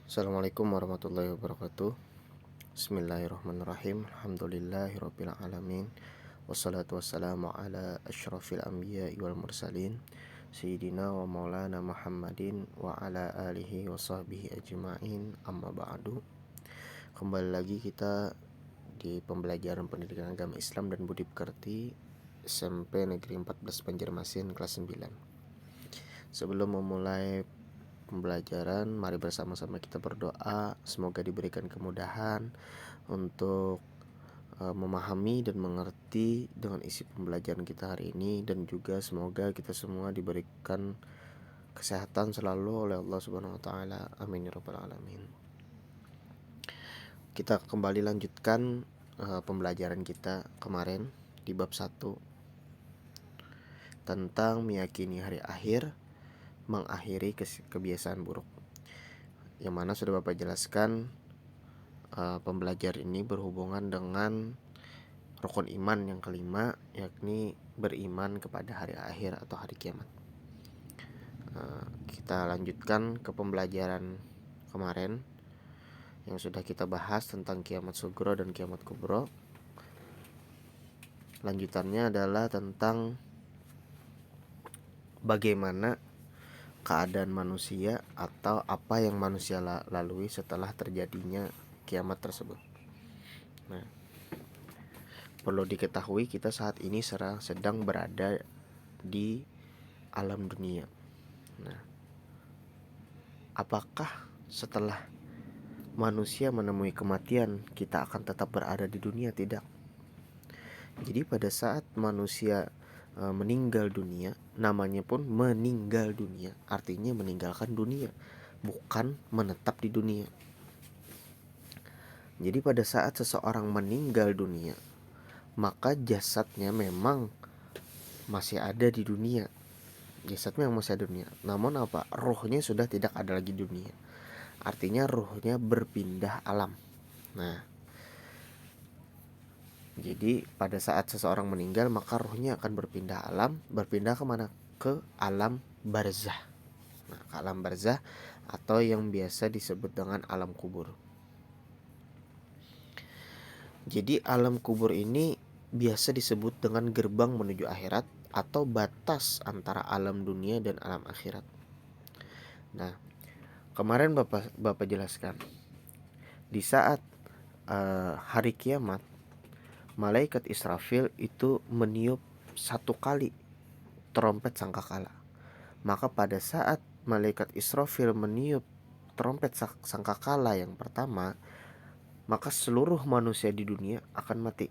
Assalamualaikum warahmatullahi wabarakatuh. Bismillahirrahmanirrahim. Alhamdulillahirabbil alamin. Wassalatu wassalamu ala asyrafil anbiya'i wal mursalin sayyidina wa maulana Muhammadin wa ala alihi wa sahbihi ajma'in. Amma ba'du. Kembali lagi kita di pembelajaran pendidikan agama Islam dan budi pekerti SMP Negeri 14 Banjarmasin kelas 9. Sebelum memulai pembelajaran, mari bersama-sama kita berdoa semoga diberikan kemudahan untuk memahami dan mengerti dengan isi pembelajaran kita hari ini, dan juga semoga kita semua diberikan kesehatan selalu oleh Allah Subhanahu wa taala. Amin ya rabbal alamin. Kita kembali lanjutkan pembelajaran kita kemarin di bab 1 tentang meyakini hari akhir, mengakhiri kebiasaan buruk, yang mana sudah Bapak jelaskan. Pembelajaran ini berhubungan dengan rukun iman yang kelima, yakni beriman kepada hari akhir atau hari kiamat. Kita lanjutkan ke pembelajaran kemarin yang sudah kita bahas tentang kiamat sugro dan kiamat kubro. Lanjutannya adalah tentang bagaimana keadaan manusia atau apa yang manusia lalui setelah terjadinya kiamat tersebut. Nah, perlu diketahui kita saat ini sedang berada di alam dunia. Nah, apakah setelah manusia menemui kematian kita akan tetap berada di dunia? Tidak. Jadi pada saat manusia meninggal dunia, namanya pun meninggal dunia, artinya meninggalkan dunia, bukan menetap di dunia. Jadi pada saat seseorang meninggal dunia, maka jasadnya memang masih ada di dunia. Jasadnya masih ada di dunia. Namun apa? Ruhnya sudah tidak ada lagi di dunia. Artinya ruhnya berpindah alam. Nah, jadi pada saat seseorang meninggal, maka ruhnya akan berpindah alam. Berpindah kemana? Ke alam barzah. Nah, ke alam barzah atau yang biasa disebut dengan alam kubur. Jadi alam kubur ini biasa disebut dengan gerbang menuju akhirat atau batas antara alam dunia dan alam akhirat. Nah, kemarin Bapak jelaskan di saat hari kiamat, malaikat Israfil itu meniup 1 kali trompet sangkakala. Maka pada saat malaikat Israfil meniup trompet sangkakala yang pertama, maka seluruh manusia di dunia akan mati.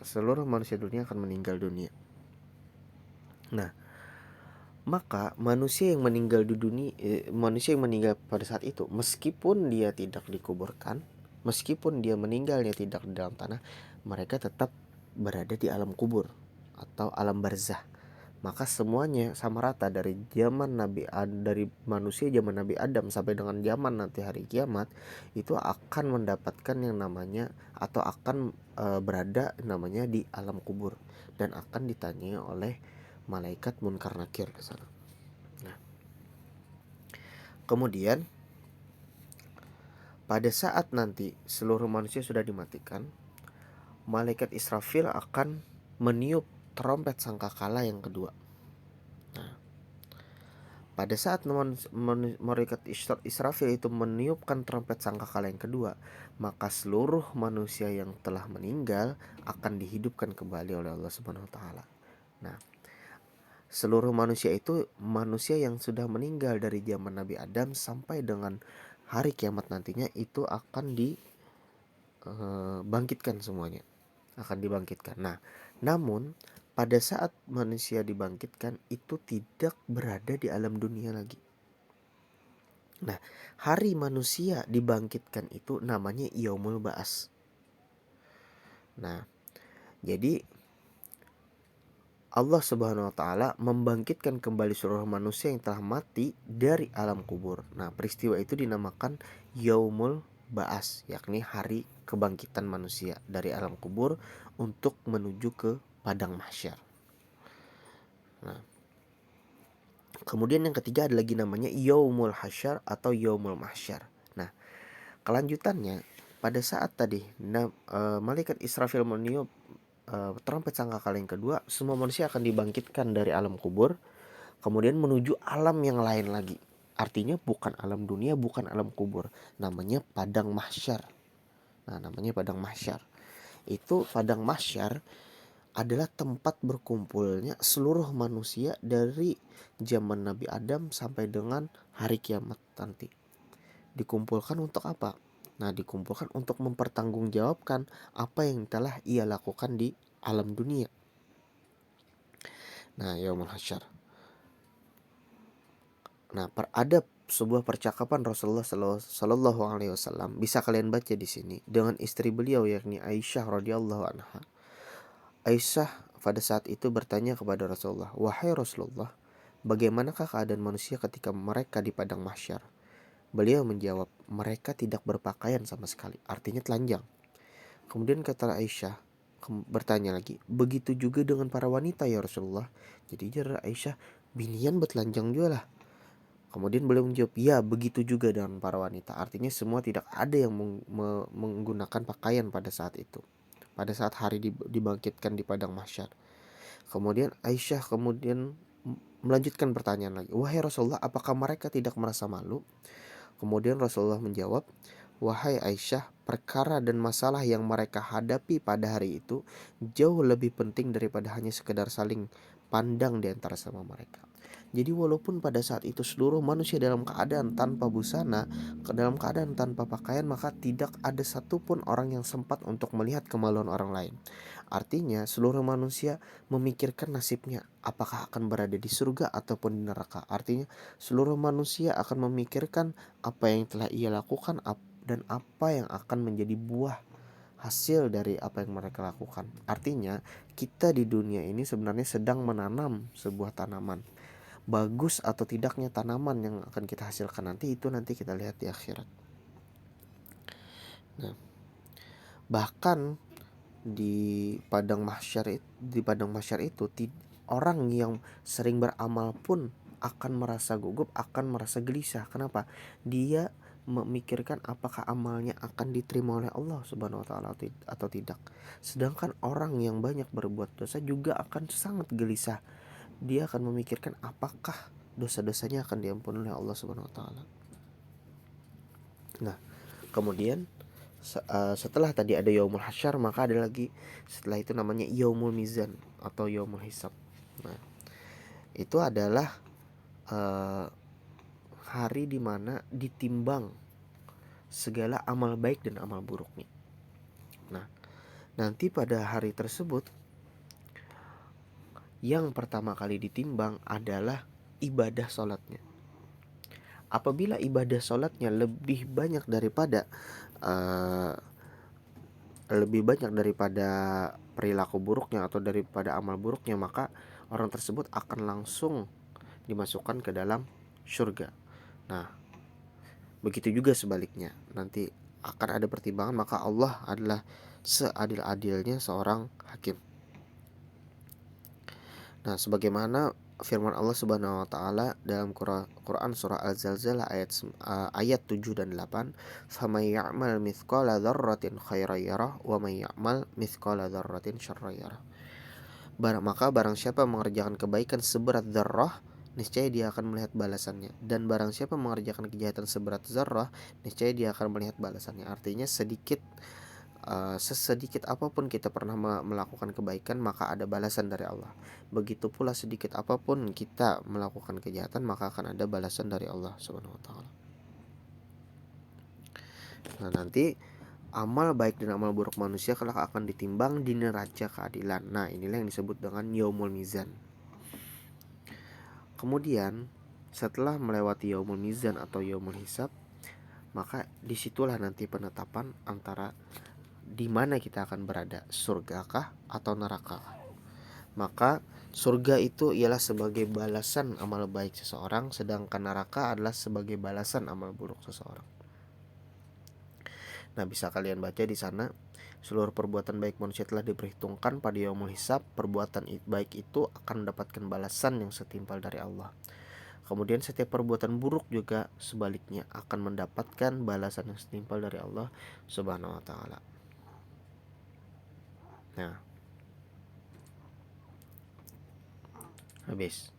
Seluruh manusia dunia akan meninggal dunia. Nah, maka manusia yang meninggal di dunia, manusia yang meninggal pada saat itu, meskipun dia tidak dikuburkan, meskipun dia meninggalnya tidak di dalam tanah, mereka tetap berada di alam kubur atau alam barzah. Maka semuanya sama rata dari zaman dari manusia zaman Nabi Adam sampai dengan zaman nanti hari kiamat, itu akan mendapatkan yang namanya atau akan berada namanya di alam kubur dan akan ditanyai oleh malaikat Munkar Nakir ke sana. Nah, kemudian pada saat nanti seluruh manusia sudah dimatikan, malaikat Israfil akan meniup trompet sangkakala yang kedua. Nah, pada saat malaikat Israfil itu meniupkan trompet sangkakala yang kedua, maka seluruh manusia yang telah meninggal akan dihidupkan kembali oleh Allah Subhanahu wa taala. Nah, seluruh manusia itu manusia yang sudah meninggal dari zaman Nabi Adam sampai dengan hari kiamat nantinya, itu akan dibangkitkan semuanya. Akan dibangkitkan. Nah, namun pada saat manusia dibangkitkan itu tidak berada di alam dunia lagi. Nah, hari manusia dibangkitkan itu namanya Yaumul Ba'as. Nah, jadi Allah Subhanahu wa taala membangkitkan kembali seluruh manusia yang telah mati dari alam kubur. Nah, peristiwa itu dinamakan Yaumul Ba'as, yakni hari kebangkitan manusia dari alam kubur untuk menuju ke padang mahsyar. Nah, Kemudian yang ketiga ada lagi namanya yaumul hasyar atau yaumul mahsyar. Nah, kelanjutannya pada saat tadi malaikat Israfil meniup trompet sangkakala yang kedua, semua manusia akan dibangkitkan dari alam kubur kemudian menuju alam yang lain lagi. Artinya bukan alam dunia, bukan alam kubur, namanya padang mahsyar. Nah, namanya padang mahsyar. Itu padang mahsyar adalah tempat berkumpulnya seluruh manusia dari zaman Nabi Adam sampai dengan hari kiamat nanti. Dikumpulkan untuk apa? Nah, dikumpulkan untuk mempertanggungjawabkan apa yang telah ia lakukan di alam dunia. Nah, yaumul hasyar. Nah, ada sebuah percakapan Rasulullah Sallallahu Alaihi Wasallam, bisa kalian baca di sini, dengan istri beliau yakni Aisyah radhiyallahu anha. Aisyah pada saat itu bertanya kepada Rasulullah, "Wahai Rasulullah, bagaimanakah keadaan manusia ketika mereka di padang mahsyar?" Beliau menjawab, "Mereka tidak berpakaian sama sekali," artinya telanjang. Kemudian kata Aisyah bertanya lagi, "Begitu juga dengan para wanita ya Rasulullah?" Jadi Aisyah, "Binian bertelanjang juga lah." Kemudian beliau menjawab, "Ya, begitu juga dengan para wanita." Artinya semua tidak ada yang menggunakan pakaian pada saat itu. Pada saat hari dibangkitkan di padang mahsyar. Kemudian Aisyah melanjutkan pertanyaan lagi, "Wahai Rasulullah, apakah mereka tidak merasa malu?" Kemudian Rasulullah menjawab, "Wahai Aisyah, perkara dan masalah yang mereka hadapi pada hari itu jauh lebih penting daripada hanya sekedar saling pandang di antara sama mereka." Jadi walaupun pada saat itu seluruh manusia dalam keadaan tanpa busana, dalam keadaan tanpa pakaian, maka tidak ada satupun orang yang sempat untuk melihat kemaluan orang lain. Artinya seluruh manusia memikirkan nasibnya, apakah akan berada di surga ataupun di neraka. Artinya seluruh manusia akan memikirkan apa yang telah ia lakukan dan apa yang akan menjadi buah hasil dari apa yang mereka lakukan. Artinya kita di dunia ini sebenarnya sedang menanam sebuah tanaman. Bagus atau tidaknya tanaman yang akan kita hasilkan nanti kita lihat di akhirat. Nah, bahkan di padang mahsyar itu orang yang sering beramal pun akan merasa gugup, akan merasa gelisah. Kenapa? Dia memikirkan apakah amalnya akan diterima oleh Allah Subhanahu wa taala atau tidak. Sedangkan orang yang banyak berbuat dosa juga akan sangat gelisah. Dia akan memikirkan apakah dosa-dosanya akan diampuni oleh Allah Subhanahu wa taala. Nah, kemudian setelah tadi ada yaumul hasyar, maka ada lagi setelah itu namanya yaumul mizan atau yaumul hisab. Nah, itu adalah hari dimana ditimbang segala amal baik dan amal buruk nih. Nah, nanti pada hari tersebut yang pertama kali ditimbang adalah ibadah sholatnya. Apabila ibadah sholatnya lebih banyak daripada perilaku buruknya atau daripada amal buruknya, maka orang tersebut akan langsung dimasukkan ke dalam surga. Nah, begitu juga sebaliknya. Nanti akan ada pertimbangan, maka Allah adalah seadil-adilnya seorang hakim. Nah, sebagaimana firman Allah Subhanahu wa taala dalam Quran surah Al-Zalzalah ayat 7 dan 8, "Faman ya'mal mithqala dzarratin khairan yarah wa man ya'mal mithqala dzarratin syarran yarah." Maka barang siapa mengerjakan kebaikan seberat zarrah, niscaya dia akan melihat balasannya. Dan barang siapa mengerjakan kejahatan seberat zarrah, niscaya dia akan melihat balasannya. Artinya sesedikit apapun kita pernah melakukan kebaikan, maka ada balasan dari Allah. Begitu pula sedikit apapun kita melakukan kejahatan, maka akan ada balasan dari Allah Subhanahu wa taala. Nah, nanti amal baik dan amal buruk manusia kelak akan ditimbang di neraca keadilan. Nah, inilah yang disebut dengan yaumul mizan. Kemudian setelah melewati yaumul mizan atau yaumul hisab, maka disitulah nanti penetapan antara di mana kita akan berada, surgakah atau neraka. Maka surga itu ialah sebagai balasan amal baik seseorang, sedangkan neraka adalah sebagai balasan amal buruk seseorang. Nah, bisa kalian baca di sana, seluruh perbuatan baik manusia telah diperhitungkan pada yaumul hisab. Perbuatan baik itu akan mendapatkan balasan yang setimpal dari Allah. Kemudian setiap perbuatan buruk juga sebaliknya akan mendapatkan balasan yang setimpal dari Allah Subhanahu wa taala. Nah, habis.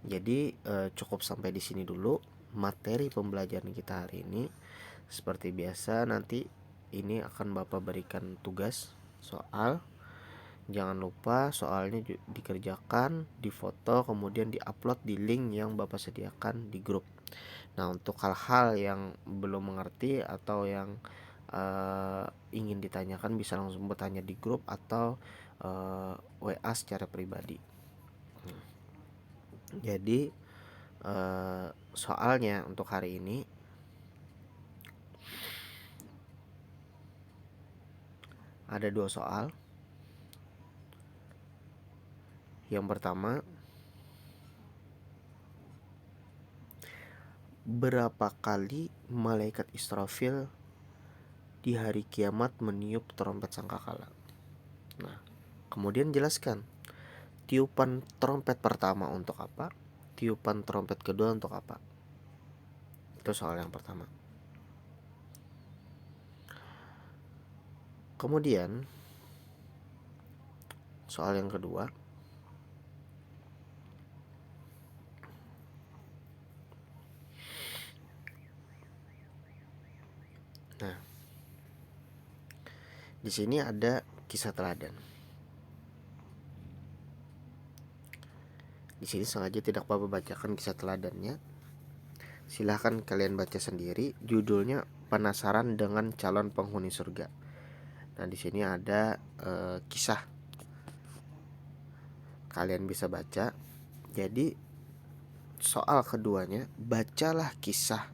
Jadi cukup sampai di sini dulu materi pembelajaran kita hari ini. Seperti biasa nanti ini akan Bapak berikan tugas soal. Jangan lupa soalnya dikerjakan, difoto, kemudian diupload di link yang Bapak sediakan di grup. Nah, untuk hal-hal yang belum mengerti atau yang ingin ditanyakan bisa langsung bertanya di grup atau WA secara pribadi. Jadi soalnya untuk hari ini ada 2 soal. Yang pertama, berapa kali malaikat Israfil di hari kiamat meniup trompet sangkakala? Nah, kemudian jelaskan tiupan trompet pertama untuk apa, tiupan trompet kedua untuk apa. Itu soal yang pertama. Kemudian soal yang kedua, nah, di sini ada kisah teladan. Di sini sengaja tidak Bapak bacakan kisah teladannya. Silahkan kalian baca sendiri. Judulnya Penasaran dengan Calon Penghuni Surga. Nah, di sini ada kisah. Kalian bisa baca. Jadi soal keduanya, bacalah kisah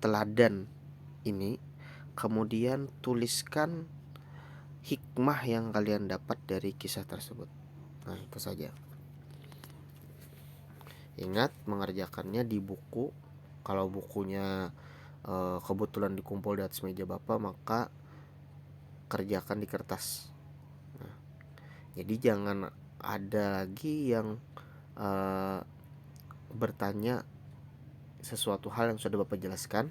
teladan ini, kemudian tuliskan hikmah yang kalian dapat dari kisah tersebut. Nah, itu saja. Ingat mengerjakannya di buku. Kalau bukunya kebetulan dikumpul di atas meja Bapak, maka kerjakan di kertas. Nah, jadi jangan ada lagi yang bertanya sesuatu hal yang sudah Bapak jelaskan.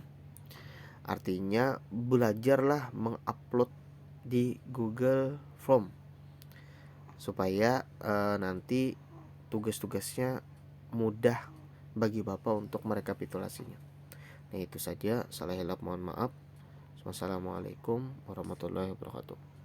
Artinya belajarlah mengupload di Google Form supaya nanti tugas-tugasnya mudah bagi Bapak untuk merekapitulasinya. Nah, itu saja. Salah hilap mohon maaf. Wassalamualaikum warahmatullahi wabarakatuh.